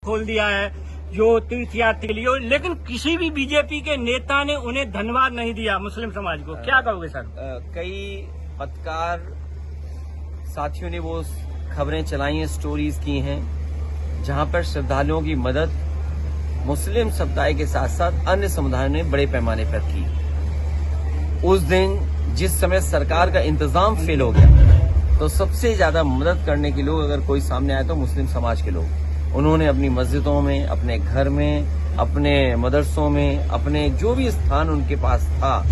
खोल दिया है जो तीर्थ यात्री के लिए, लेकिन किसी भी बीजेपी के नेता ने उन्हें धन्यवाद नहीं दिया मुस्लिम समाज को। क्या कहोगे सर? कई पत्रकार साथियों ने वो खबरें चलाई हैं, स्टोरीज की हैं, जहां पर श्रद्धालुओं की मदद मुस्लिम समुदाय के साथ साथ अन्य समुदायों ने बड़े पैमाने पर की। उस दिन जिस समय सरकार का इंतजाम फेल हो गया तो सबसे ज्यादा मदद करने के लोग अगर कोई सामने आए तो मुस्लिम समाज के लोग। उन्होंने अपनी मस्जिदों में, अपने घर में, अपने मदरसों में, अपने जो भी स्थान उनके पास था,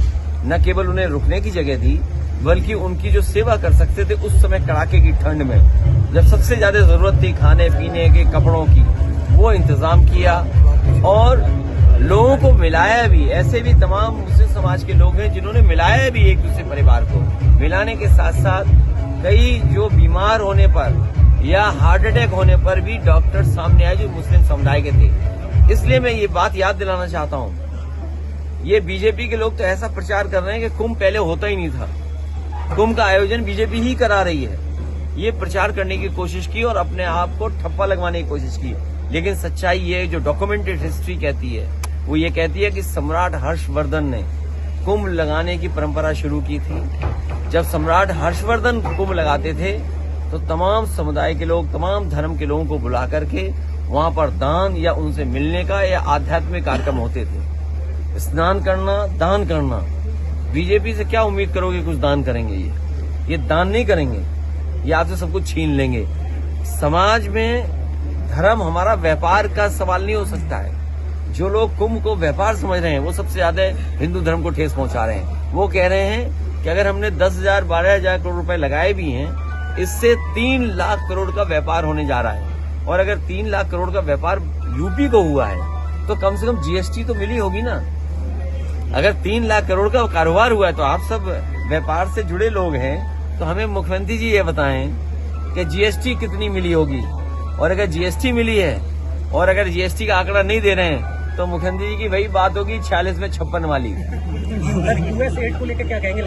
न केवल उन्हें रुकने की जगह दी बल्कि उनकी जो सेवा कर सकते थे उस समय कड़ाके की ठंड में जब सबसे ज्यादा जरूरत थी खाने पीने के, कपड़ों की, वो इंतजाम किया और लोगों को मिलाया भी। ऐसे भी तमाम मुस्लिम समाज के लोग हैं जिन्होंने मिलाया भी एक दूसरे परिवार को। मिलाने के साथ साथ कई जो बीमार होने पर या हार्ट अटैक होने पर भी डॉक्टर सामने आए जो मुस्लिम समुदाय के थे। इसलिए मैं ये बात याद दिलाना चाहता हूँ, ये बीजेपी के लोग तो ऐसा प्रचार कर रहे हैं कि कुंभ पहले होता ही नहीं था, कुंभ का आयोजन बीजेपी ही करा रही है। ये प्रचार करने की कोशिश की और अपने आप को ठप्पा लगवाने की कोशिश की। लेकिन सच्चाई ये जो डॉक्यूमेंटेड हिस्ट्री कहती है वो ये कहती है कि सम्राट हर्षवर्धन ने कुंभ लगाने की परंपरा शुरू की थी। जब सम्राट हर्षवर्धन कुंभ लगाते थे तो तमाम समुदाय के लोग, तमाम धर्म के लोगों को बुला करके वहां पर दान या उनसे मिलने का या आध्यात्मिक कार्यक्रम होते थे। स्नान करना, दान करना। बीजेपी से क्या उम्मीद करोगे कुछ दान करेंगे? ये दान नहीं करेंगे, ये आपसे सब कुछ छीन लेंगे। समाज में धर्म हमारा व्यापार का सवाल नहीं हो सकता है। जो लोग कुंभ को व्यापार समझ रहे हैं वो सबसे ज्यादा हिंदू धर्म को ठेस पहुंचा रहे हैं। वो कह रहे हैं कि अगर हमने 10,000 12,000 करोड़ रुपए लगाए भी हैं, इससे 3 लाख करोड़ का व्यापार होने जा रहा है। और अगर 3 लाख करोड़ का व्यापार यूपी को हुआ है तो कम से कम जीएसटी तो मिली होगी ना। अगर 3 लाख करोड़ का कारोबार हुआ है तो आप सब व्यापार से जुड़े लोग हैं, तो हमें मुख्यमंत्री जी ये बताएं कि जीएसटी कितनी मिली होगी। और अगर जीएसटी मिली है और अगर जीएसटी का आंकड़ा नहीं दे रहे हैं तो मुख्यमंत्री जी की वही बात होगी 46 में 56 वाली। यूएस एड को लेकर क्या कहेंगे?